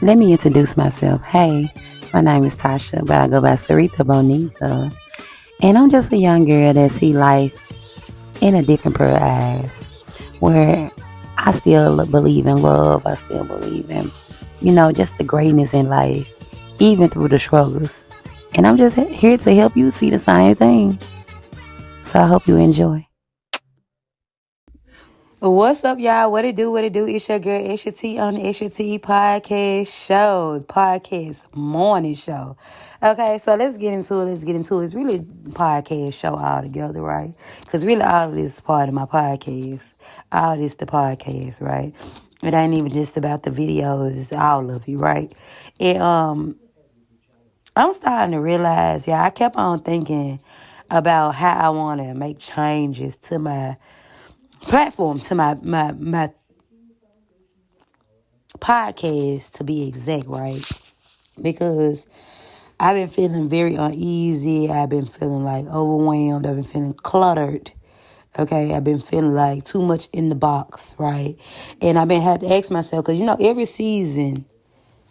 Let me introduce myself. Hey, my name is Tasha, but I go by Sarita Bonita. And I'm just a young girl that see life in a different pair of eyes. Where I still believe in love. I still believe in, just the greatness in life, even through the struggles. And I'm just here to help you see the same thing. So I hope you enjoy. What's up, y'all? What it do? What it do? It's your girl, Extra T on the Extra T podcast morning show. Okay, so let's get into it. It's really podcast show all together, right? Because really all of this is part of my podcast. All this the podcast, right? It ain't even just about the videos. It's all of you, right? And I'm starting to realize, I kept on thinking about how I want to make changes to my platform, to my podcast, to be exact, right? Because I've been feeling very uneasy. I've been feeling like overwhelmed. I've been feeling cluttered. Okay, I've been feeling like too much in the box, right? And I've been had to ask myself, because every season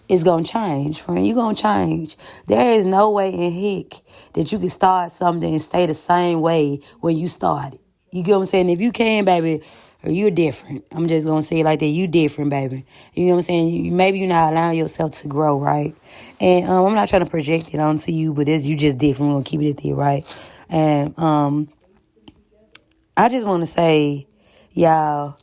is gonna change, friend. You're gonna change. There is no way in heck that you can start something and stay the same way when you started. You get what I'm saying? If you can, baby, you're different. I'm just gonna say it like that. You different, baby. You know what I'm saying? Maybe you're not allowing yourself to grow, right? And I'm not trying to project it onto you, but you just different. We're gonna keep it at there, right? And I just want to say, y'all,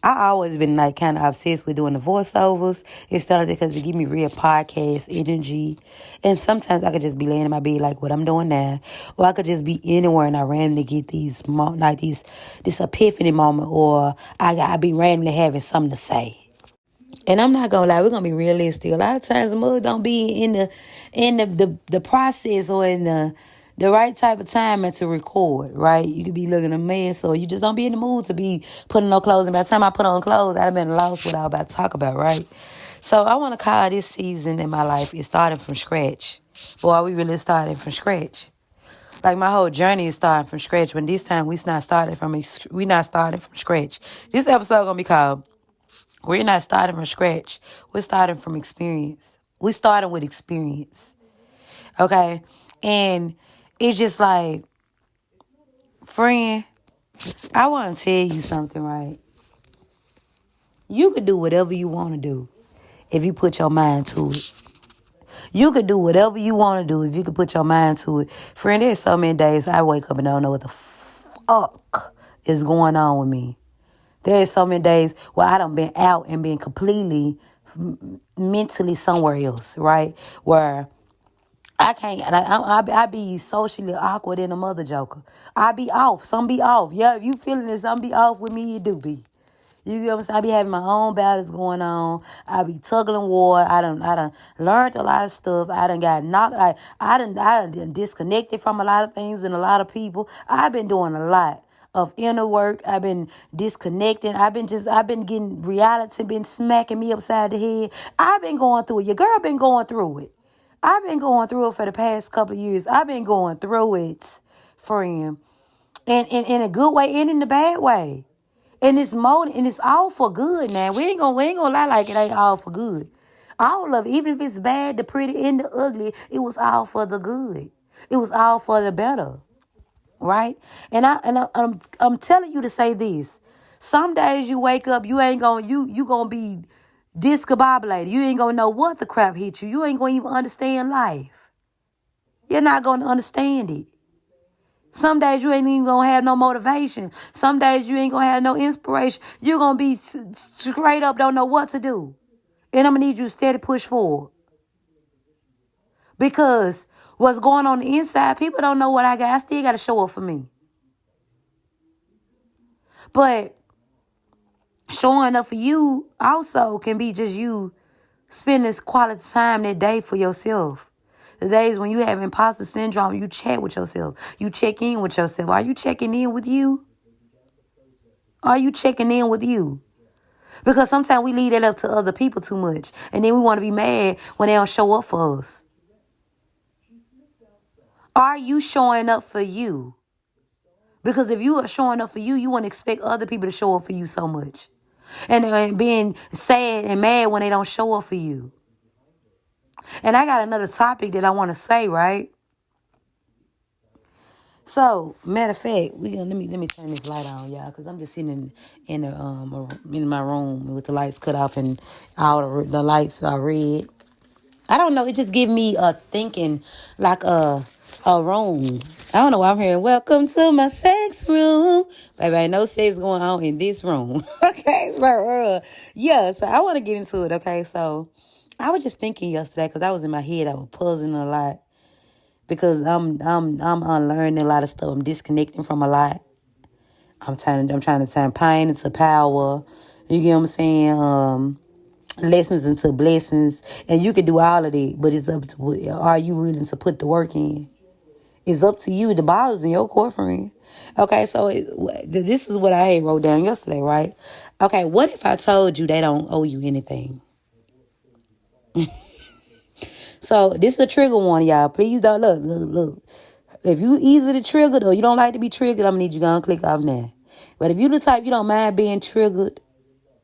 I always been like kind of obsessed with doing the voiceovers. It started because it give me real podcast energy. And sometimes I could just be laying in my bed like what I'm doing now. Or I could just be anywhere and I randomly get this epiphany moment, or I be randomly having something to say. And I'm not gonna lie, we're gonna be realistic. A lot of times the mother don't be in the process or in the right type of time to record, right? You could be looking a mess, or you just don't be in the mood to be putting on clothes. And by the time I put on clothes, I'd have been lost what I was about to talk about, right? So I want to call this season in my life is starting from scratch. Boy, are we really starting from scratch? Like my whole journey is starting from scratch. When this time we not starting from scratch. This episode gonna be called "We're not starting from scratch. We're starting from experience. We started with experience." Okay, and it's just like, friend, I want to tell you something, right? You could do whatever you want to do if you put your mind to it. You could do whatever you want to do if you could put your mind to it. Friend, there's so many days I wake up and don't know what the fuck is going on with me. There's so many days where I done been out and been completely mentally somewhere else, right? Where I can't, and I be socially awkward in a mother joker. I be off. Some be off. Yeah, if you feeling this, some be off with me, you do be. You get what I'm saying? I be having my own battles going on. I be tugging war. I done learned a lot of stuff. I done got knocked. I done disconnected from a lot of things and a lot of people. I've been doing a lot of inner work. I've been disconnecting. I've been getting reality, been smacking me upside the head. I've been going through it. Your girl been going through it. I've been going through it for the past couple of years. I've been going through it, friend. And in a good way and in a bad way. And it's all for good now. We ain't gonna lie like it ain't all for good. All of it, even if it's bad, the pretty and the ugly, it was all for the good. It was all for the better. Right? I'm telling you to say this. Some days you wake up, you gonna be discombobulated. You ain't gonna know what the crap hit you. You ain't gonna even understand life. You're not gonna understand it. Some days you ain't even gonna have no motivation. Some days you ain't gonna have no inspiration. You're gonna be straight up, don't know what to do. And I'm gonna need you to steady push forward. Because what's going on the inside, people don't know what I got. I still gotta show up for me. But showing up for you also can be just you spending quality time that day for yourself. The days when you have imposter syndrome, you chat with yourself. You check in with yourself. Are you checking in with you? Are you checking in with you? Because sometimes we leave that up to other people too much. And then we want to be mad when they don't show up for us. Are you showing up for you? Because if you are showing up for you, you wouldn't expect other people to show up for you so much. And being sad and mad when they don't show up for you. And I got another topic that I want to say, right? So, matter of fact, let me turn this light on, y'all, because I'm just sitting in my room with the lights cut off and all the lights are red. I don't know. It just give me a thinking like a room. I don't know why I'm hearing. Welcome to my sex room, baby. Ain't no sex going on in this room. Okay, so yeah. So I want to get into it. Okay, so I was just thinking yesterday because I was in my head. I was puzzling a lot because I'm unlearning a lot of stuff. I'm disconnecting from a lot. I'm trying to turn pain into power. You get what I'm saying? Lessons into blessings, and you can do all of that, but it's up to, are you willing to put the work in? It's up to you. The ball is in your court, friend. Okay, so this is what I had wrote down yesterday, right? Okay, what if I told you they don't owe you anything? So this is a trigger one, y'all. Please don't look. If you easily triggered or you don't like to be triggered, I'm gonna need you to go and click off now. But if you the type you don't mind being triggered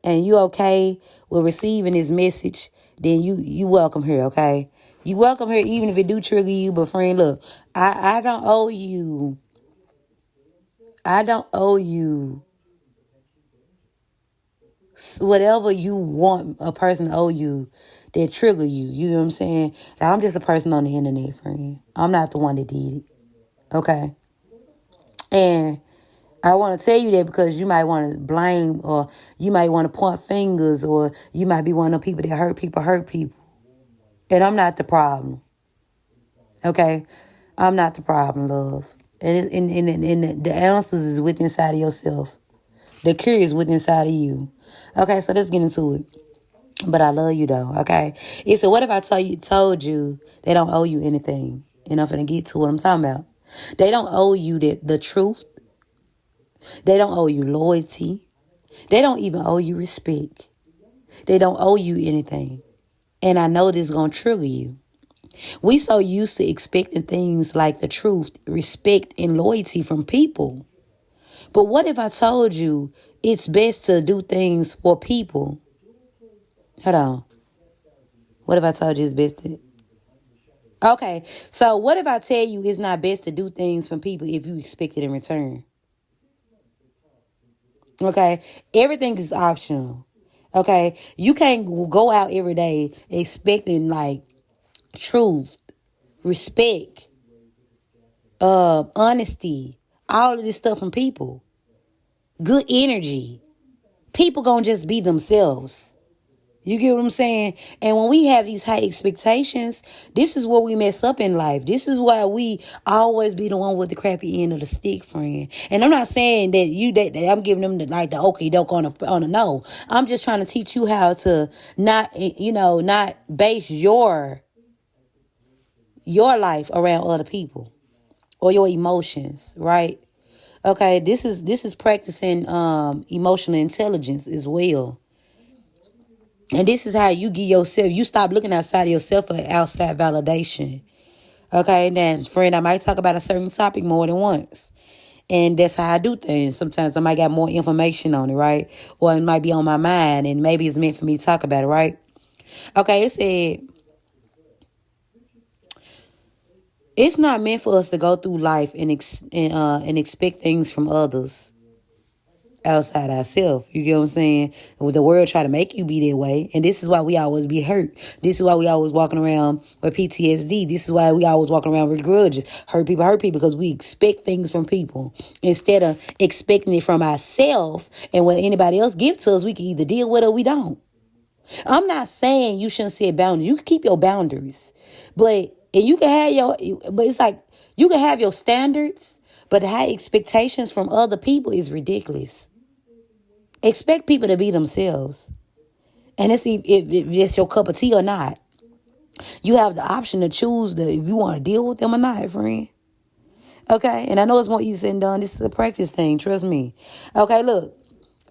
and you okay with receiving this message, then you welcome here, okay? You welcome here even if it do trigger you. But friend, look, I don't owe you. I don't owe you whatever you want a person to owe you that trigger you. You know what I'm saying? Like, I'm just a person on the internet, friend. I'm not the one that did it, okay? And I want to tell you that because you might want to blame, or you might want to point fingers, or you might be one of the people that hurt people. And I'm not the problem. Okay? I'm not the problem, love. And the answers is within inside of yourself. The cure is within inside of you. Okay, so let's get into it. But I love you though, okay? So what if I told you they don't owe you anything? And I'm finna get to what I'm talking about. They don't owe you the truth. They don't owe you loyalty. They don't even owe you respect. They don't owe you anything. And I know this is going to trigger you. We so used to expecting things like the truth, respect, and loyalty from people. But what if I told you it's best to do things for people? Hold on. What if I told you it's best to... Okay, so what if I tell you it's not best to do things from people if you expect it in return? Okay, everything is optional. Okay, you can't go out every day expecting like truth, respect, honesty, all of this stuff from people. Good energy. People gonna just be themselves. You get what I'm saying? And when we have these high expectations, this is where we mess up in life. This is why we always be the one with the crappy end of the stick, friend. And I'm not saying that I'm giving them the okey doke on a no. I'm just trying to teach you how to not base your life around other people or your emotions, right? Okay, this is practicing emotional intelligence as well. And this is how you get yourself, you stop looking outside of yourself for outside validation. Okay, then, friend, I might talk about a certain topic more than once. And that's how I do things. Sometimes I might got more information on it, right? Or it might be on my mind, and maybe it's meant for me to talk about it, right? Okay, it said, it's not meant for us to go through life and expect things from others outside ourselves. You get what I'm saying? The world try to make you be that way. And this is why we always be hurt. This is why we always walking around with PTSD. This is why we always walking around with grudges. Hurt people, because we expect things from people instead of expecting it from ourselves. And what anybody else gives to us, we can either deal with it or we don't. I'm not saying you shouldn't set boundaries. You can keep your boundaries. But you can have it's like you can have your standards, but the high expectations from other people is ridiculous. Expect people to be themselves. And it's if it's your cup of tea or not. You have the option to choose if you want to deal with them or not, friend. Okay? And I know it's more easy than done. This is a practice thing. Trust me. Okay, look.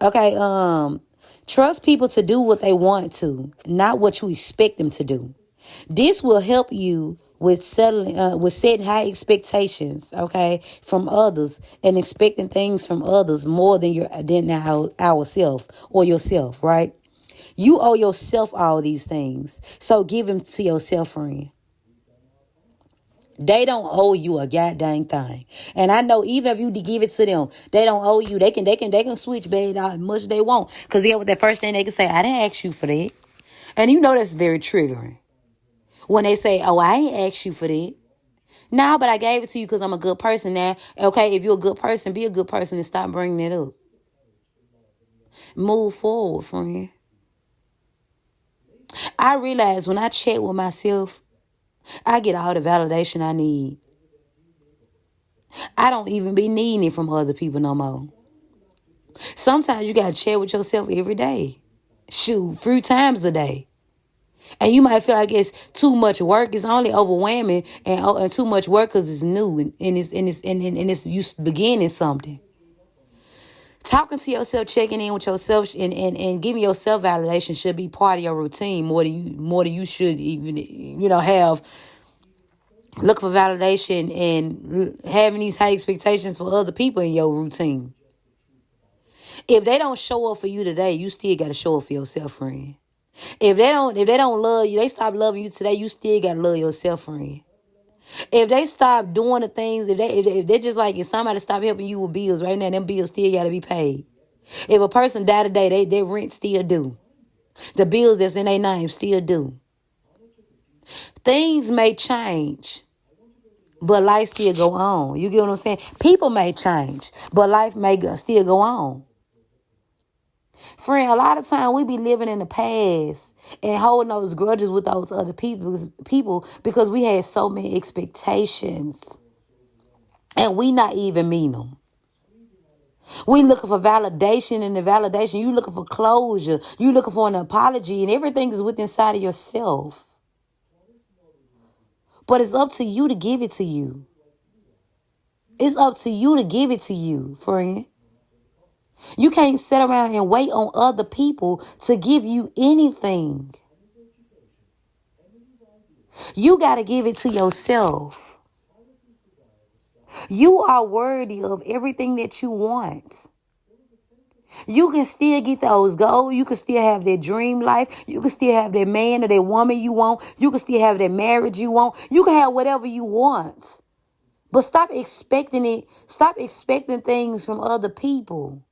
Okay, trust people to do what they want to, not what you expect them to do. This will help you with setting high expectations, okay, from others and expecting things from others more than ourselves or yourself, right? You owe yourself all these things. So give them to yourself, friend. They don't owe you a goddamn thing. And I know even if you give it to them, they don't owe you. They can switch bad how much they want. Because then with that first thing they can say, I didn't ask you for that. And you know that's very triggering. When they say, oh, I ain't asked you for that. No, but I gave it to you because I'm a good person now. Okay, if you're a good person, be a good person and stop bringing it up. Move forward, friend. I realize when I check with myself, I get all the validation I need. I don't even be needing it from other people no more. Sometimes you got to chat with yourself every day. Shoot, 3 times a day. And you might feel like it's too much work. It's only overwhelming and too much work because it's new and it's you beginning something. Talking to yourself, checking in with yourself, and giving yourself validation should be part of your routine more than you should even have. Look for validation and having these high expectations for other people in your routine. If they don't show up for you today, you still got to show up for yourself, friend. If they don't love you, they stop loving you today, you still got to love yourself, friend. If they stop doing the things, if they're just like, if somebody stop helping you with bills right now, them bills still got to be paid. If a person die today, their rent still due. The bills that's in their name still due. Things may change, but life still go on. You get what I'm saying? People may change, but life may still go on. Friend, a lot of time we be living in the past and holding those grudges with those other people because we had so many expectations and we not even mean them. We looking for validation, and the validation, you looking for closure, you looking for an apology, and everything is within inside of yourself. But it's up to you to give it to you. It's up to you to give it to you, friend. You can't sit around and wait on other people to give you anything. You got to give it to yourself. You are worthy of everything that you want. You can still get those goals. You can still have that dream life. You can still have that man or that woman you want. You can still have that marriage you want. You can have whatever you want. But stop expecting it. Stop expecting things from other people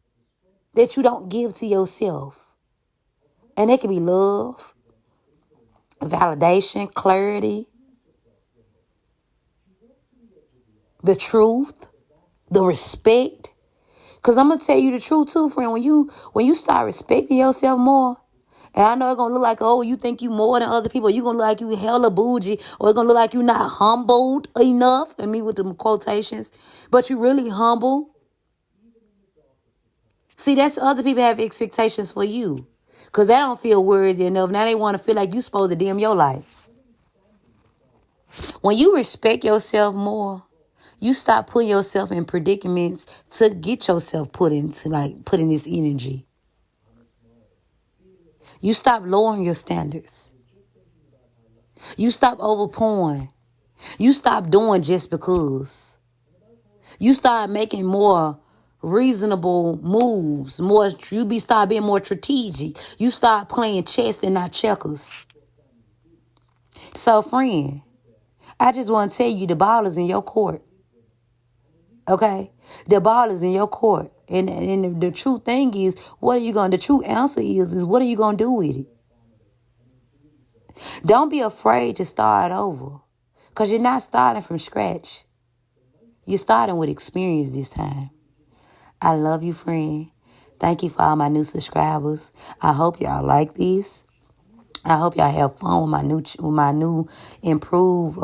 that you don't give to yourself. And it can be love, validation, clarity, the truth, the respect. Because I'm going to tell you the truth too, friend. When you start respecting yourself more, and I know it's going to look like, oh, you think you more than other people. You're going to look like you hella bougie. Or it's going to look like you're not humbled enough. And me with the quotations. But you really humble. See, that's other people have expectations for you. Because they don't feel worthy enough. Now they want to feel like you're supposed to dim your life. When you respect yourself more, you stop putting yourself in predicaments to get yourself put in this energy. You stop lowering your standards. You stop overpouring. You stop doing just because. You start making more reasonable moves. Start being more strategic. You start playing chess and not checkers. So, friend, I just want to tell you the ball is in your court. Okay? The ball is in your court. And the true thing is, the true answer is what are you going to do with it? Don't be afraid to start over. Because you're not starting from scratch. You're starting with experience this time. I love you, friend. Thank you for all my new subscribers. I hope y'all like this. I hope y'all have fun with my new improved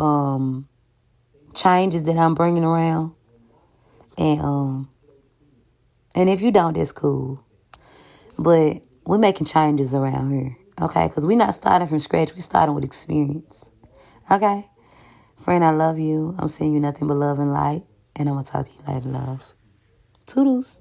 changes that I'm bringing around. And if you don't, that's cool. But we're making changes around here, okay? Because we're not starting from scratch. We're starting with experience, okay? Friend, I love you. I'm sending you nothing but love and light. And I'm going to talk to you later, love. Toodles.